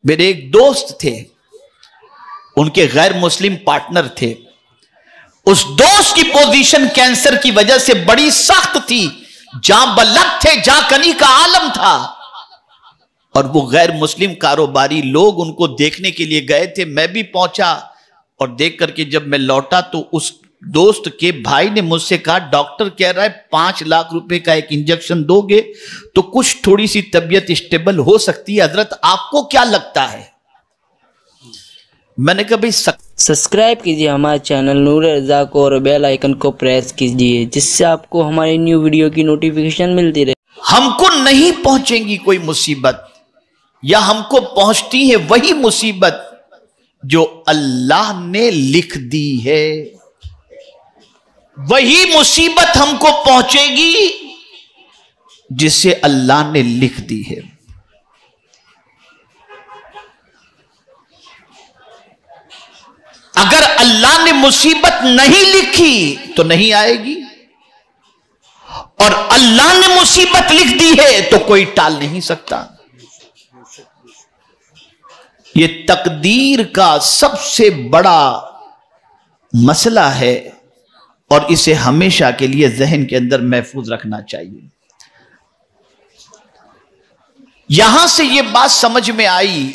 میرے ایک دوست تھے، ان کے غیر مسلم پارٹنر تھے. اس دوست کی پوزیشن کینسر کی وجہ سے بڑی سخت تھی، جاں بلد تھے، جاں کنی کا عالم تھا. اور وہ غیر مسلم کاروباری لوگ ان کو دیکھنے کے لیے گئے تھے. میں بھی پہنچا اور دیکھ کر کے جب میں لوٹا تو اس دوست کے بھائی نے مجھ سے کہا ڈاکٹر کہہ رہا ہے 5 لاکھ روپے کا ایک انجیکشن دو گے تو کچھ تھوڑی سی طبیعت اسٹیبل ہو سکتی ہے. حضرت آپ کو کیا لگتا ہے؟ میں نے کہا بھائی سبسکرائب کیجئے ہمارے چینل نور رضا کو اور بیل آئیکن کو پریس کیجئے جس سے آپ کو ہماری نیو ویڈیو کی نوٹیفیکیشن ملتی رہے. ہم کو نہیں پہنچیں گی کوئی مصیبت، یا ہم کو پہنچتی ہے وہی مصیبت جو اللہ نے لکھ دی ہے. وہی مصیبت ہم کو پہنچے گی جسے اللہ نے لکھ دی ہے. اگر اللہ نے مصیبت نہیں لکھی تو نہیں آئے گی، اور اللہ نے مصیبت لکھ دی ہے تو کوئی ٹال نہیں سکتا. یہ تقدیر کا سب سے بڑا مسئلہ ہے اور اسے ہمیشہ کے لیے ذہن کے اندر محفوظ رکھنا چاہیے. یہاں سے یہ بات سمجھ میں آئی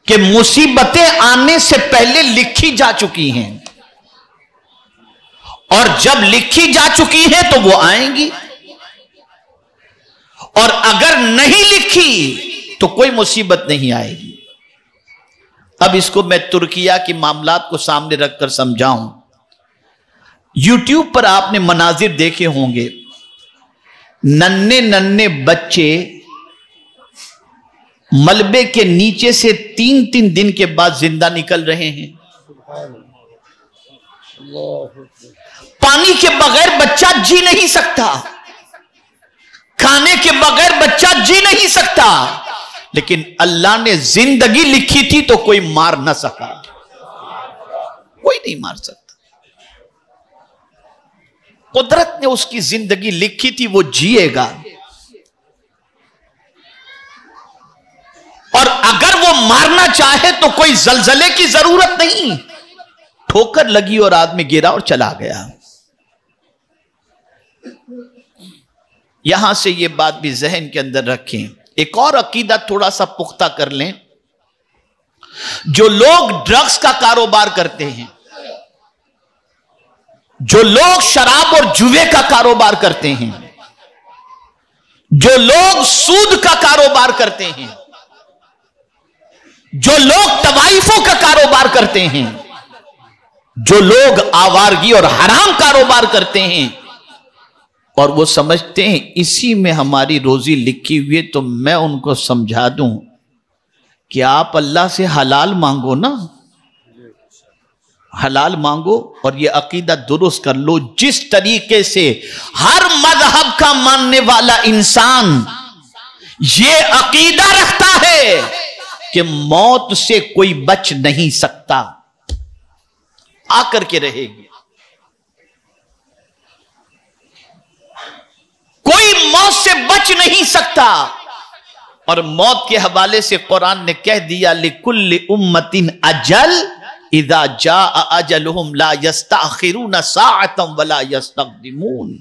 کہ مصیبتیں آنے سے پہلے لکھی جا چکی ہیں، اور جب لکھی جا چکی ہیں تو وہ آئیں گی، اور اگر نہیں لکھی تو کوئی مصیبت نہیں آئے گی. اب اس کو میں ترکیہ کے معاملات کو سامنے رکھ کر سمجھاؤں. یوٹیوب پر آپ نے مناظر دیکھے ہوں گے، ننھے ننھے بچے ملبے کے نیچے سے 3 دن کے بعد زندہ نکل رہے ہیں. پانی کے بغیر بچہ جی نہیں سکتا، کھانے کے بغیر بچہ جی نہیں سکتا، لیکن اللہ نے زندگی لکھی تھی تو کوئی مار نہ سکا، کوئی نہیں مار سکتا. قدرت نے اس کی زندگی لکھی تھی، وہ جیے گا. اور اگر وہ مارنا چاہے تو کوئی زلزلے کی ضرورت نہیں، ٹھوکر لگی اور آدمی گرا اور چلا گیا. یہاں سے یہ بات بھی ذہن کے اندر رکھیں. ایک اور عقیدہ تھوڑا سا پختہ کر لیں. جو لوگ ڈرگز کا کاروبار کرتے ہیں، جو لوگ شراب اور جوے کا کاروبار کرتے ہیں، جو لوگ سود کا کاروبار کرتے ہیں، جو لوگ طوائفوں کا کاروبار کرتے ہیں، جو لوگ آوارگی اور حرام کاروبار کرتے ہیں، اور وہ سمجھتے ہیں اسی میں ہماری روزی لکھی ہوئی ہے، تو میں ان کو سمجھا دوں کہ آپ اللہ سے حلال مانگو نا، حلال مانگو اور یہ عقیدہ درست کر لو. جس طریقے سے ہر مذہب کا ماننے والا انسان یہ عقیدہ رکھتا ہے کہ موت سے کوئی بچ نہیں سکتا، آ کر کے رہے گی، کوئی موت سے بچ نہیں سکتا. اور موت کے حوالے سے قرآن نے کہہ دیا لِكُلِّ أُمَّةٍ أَجَلٌ اذا جاء اجلهم لا يستأخرون ساعة ولا يستقدمون.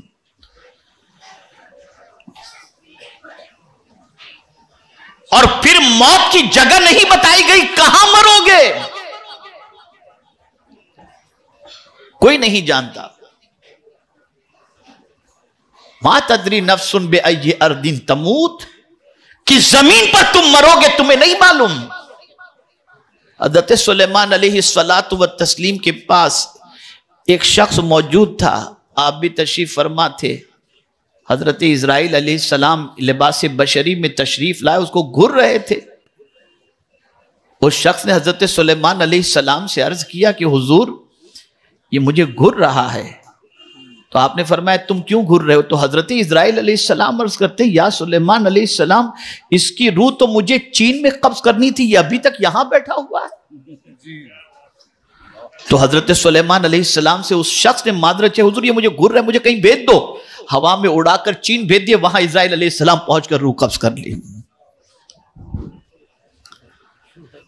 اور پھر موت کی جگہ نہیں بتائی گئی، کہاں مرو گے کوئی نہیں جانتا. ما تدری نفس بأي ارض تموت، کہ زمین پر تم مرو گے تمہیں نہیں معلوم. حضرت سلیمان علیہ الصلاۃ والتسلیم کے پاس ایک شخص موجود تھا، آپ بھی تشریف فرما تھے. حضرت اسرائیل علیہ السلام لباس بشری میں تشریف لائے، اس کو گھر رہے تھے. اس شخص نے حضرت سلیمان علیہ السلام سے عرض کیا کہ حضور یہ مجھے گھر رہا ہے. تو آپ نے فرمایا تم کیوں گھر رہے ہو؟ تو حضرت اسرائیل علیہ السلام عرض کرتے یا سلیمان علیہ السلام، اس کی روح تو مجھے چین میں قبض کرنی تھی، یہ ابھی تک یہاں بیٹھا ہوا ہے. تو حضرت سلیمان علیہ السلام سے اس شخص نے معذرت چاہی، حضور یہ مجھے گھر رہا ہے، مجھے کہیں بھیج دو. ہوا میں اڑا کر چین بھیج دیے، وہاں اسرائیل علیہ السلام پہنچ کر روح قبض کر لی.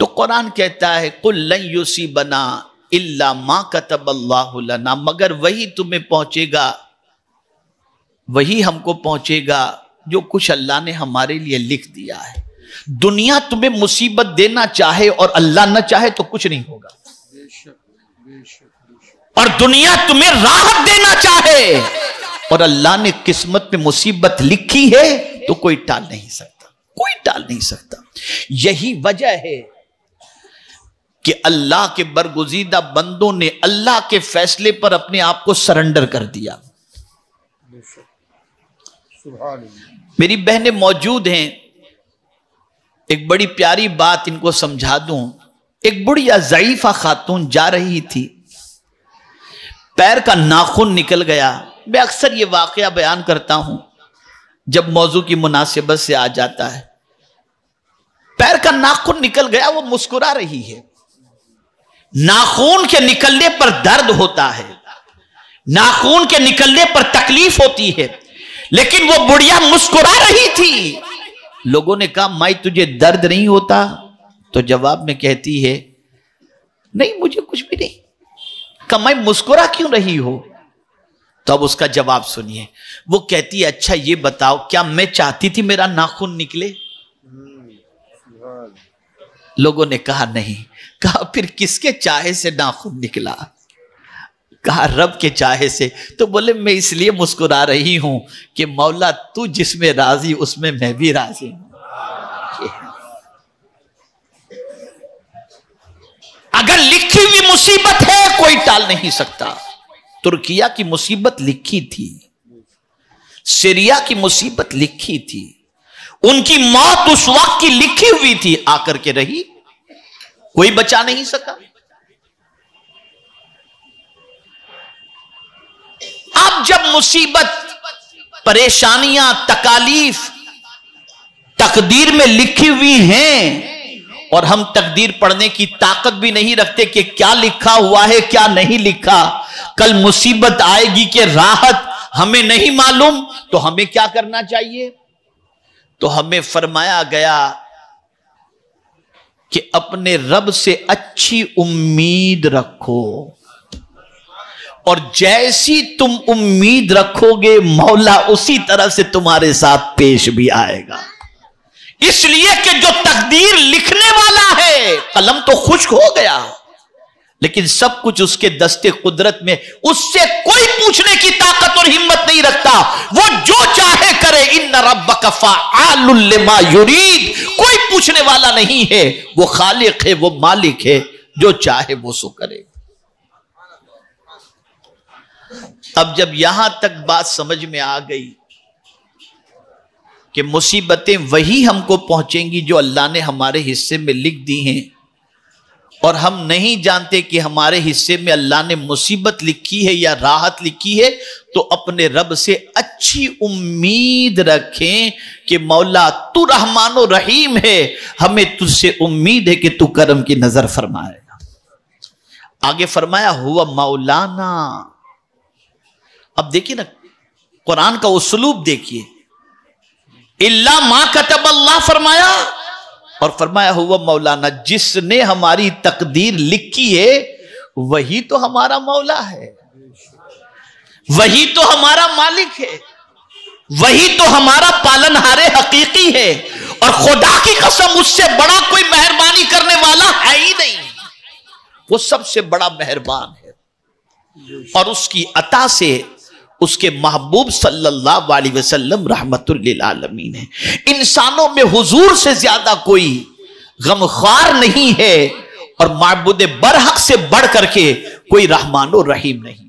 تو قرآن کہتا ہے قُلْ لَن يُصِيبَنَا إِلَّا مَا كَتَبَ اللَّهُ لَنَا، مگر وہی تمہیں پہنچے گا، وہی ہم کو پہنچے گا جو کچھ اللہ نے ہمارے لیے لکھ دیا ہے۔ دنیا تمہیں مصیبت دینا چاہے اور اللہ نہ چاہے تو کچھ نہیں ہوگا، اور دنیا تمہیں راحت دینا چاہے اور اللہ نے قسمت میں مصیبت لکھی ہے تو کوئی ٹال نہیں سکتا، کوئی ٹال نہیں سکتا۔ یہی وجہ ہے کہ اللہ کے برگزیدہ بندوں نے اللہ کے فیصلے پر اپنے آپ کو سرنڈر کر دیا۔ میری بہنیں موجود ہیں، ایک بڑی پیاری بات ان کو سمجھا دوں۔ ایک بڑھیا ضعیفہ خاتون جا رہی تھی، پیر کا ناخن نکل گیا۔ میں اکثر یہ واقعہ بیان کرتا ہوں جب موضوع کی مناسبت سے آ جاتا ہے۔ پیر کا ناخن نکل گیا، وہ مسکرا رہی ہے۔ ناخون کے نکلنے پر درد ہوتا ہے، ناخون کے نکلنے پر تکلیف ہوتی ہے، لیکن وہ بڑھیا مسکرا رہی تھی۔ لوگوں نے کہا مائی تجھے درد نہیں ہوتا؟ تو جواب میں کہتی ہے نہیں مجھے کچھ بھی نہیں۔ کہا مائی مسکرا کیوں رہی ہو؟ تو اب اس کا جواب سنیے۔ وہ کہتی ہے اچھا یہ بتاؤ کیا میں چاہتی تھی میرا ناخن نکلے؟ لوگوں نے کہا نہیں۔ کہا پھر کس کے چاہے سے ناخن نکلا؟ کہا رب کے چاہے سے۔ تو بولے میں اس لیے مسکرا رہی ہوں کہ مولا تو جس میں راضی اس میں میں بھی راضی ہوں۔ اگر لکھی ہوئی مصیبت ہے کوئی ٹال نہیں سکتا۔ ترکیہ کی مصیبت لکھی تھی، سیریا کی مصیبت لکھی تھی، ان کی موت اس وقت کی لکھی ہوئی تھی، آ کر کے رہی، کوئی بچا نہیں سکا۔ اب جب مصیبت، پریشانیاں، تکالیف تقدیر میں لکھی ہوئی ہیں اور ہم تقدیر پڑھنے کی طاقت بھی نہیں رکھتے کہ کیا لکھا ہوا ہے کیا نہیں لکھا، کل مصیبت آئے گی کہ راحت ہمیں نہیں معلوم، تو ہمیں کیا کرنا چاہیے؟ تو ہمیں فرمایا گیا کہ اپنے رب سے اچھی امید رکھو، اور جیسی تم امید رکھو گے مولا اسی طرح سے تمہارے ساتھ پیش بھی آئے گا۔ اس لیے کہ جو تقدیر لکھنے والا ہے، قلم تو خشک ہو گیا لیکن سب کچھ اس کے دستے قدرت میں، اس سے کوئی پوچھنے کی طاقت اور ہمت نہیں رکھتا، وہ جو چاہے کرے۔ ان ربک فعال لما یرید، کوئی پوچھنے والا نہیں ہے، وہ خالق ہے، وہ مالک ہے، جو چاہے وہ سو کرے۔ اب جب یہاں تک بات سمجھ میں آ گئی کہ مصیبتیں وہی ہم کو پہنچیں گی جو اللہ نے ہمارے حصے میں لکھ دی ہیں، اور ہم نہیں جانتے کہ ہمارے حصے میں اللہ نے مصیبت لکھی ہے یا راحت لکھی ہے، تو اپنے رب سے اچھی امید رکھیں کہ مولا تو رحمان و رحیم ہے، ہمیں تجھ سے امید ہے کہ تو کرم کی نظر فرمائے گا۔ آگے فرمایا ہوا مولانا۔ اب دیکھیے نا قرآن کا اسلوب دیکھیے، الا ما کتب اللہ فرمایا، اور فرمایا ہوا مولانا، جس نے ہماری تقدیر لکھی ہے وہی تو ہمارا مولا ہے، وہی تو ہمارا مالک ہے، وہی تو ہمارا پالنہار حقیقی ہے، اور خدا کی قسم اس سے بڑا کوئی مہربانی کرنے والا ہے ہی نہیں، وہ سب سے بڑا مہربان ہے، اور اس کی عطا سے اس کے محبوب صلی اللہ علیہ وسلم رحمت للعالمین ہے۔ انسانوں میں حضور سے زیادہ کوئی غمخوار نہیں ہے، اور معبود برحق سے بڑھ کر کے کوئی رحمان و رحیم نہیں۔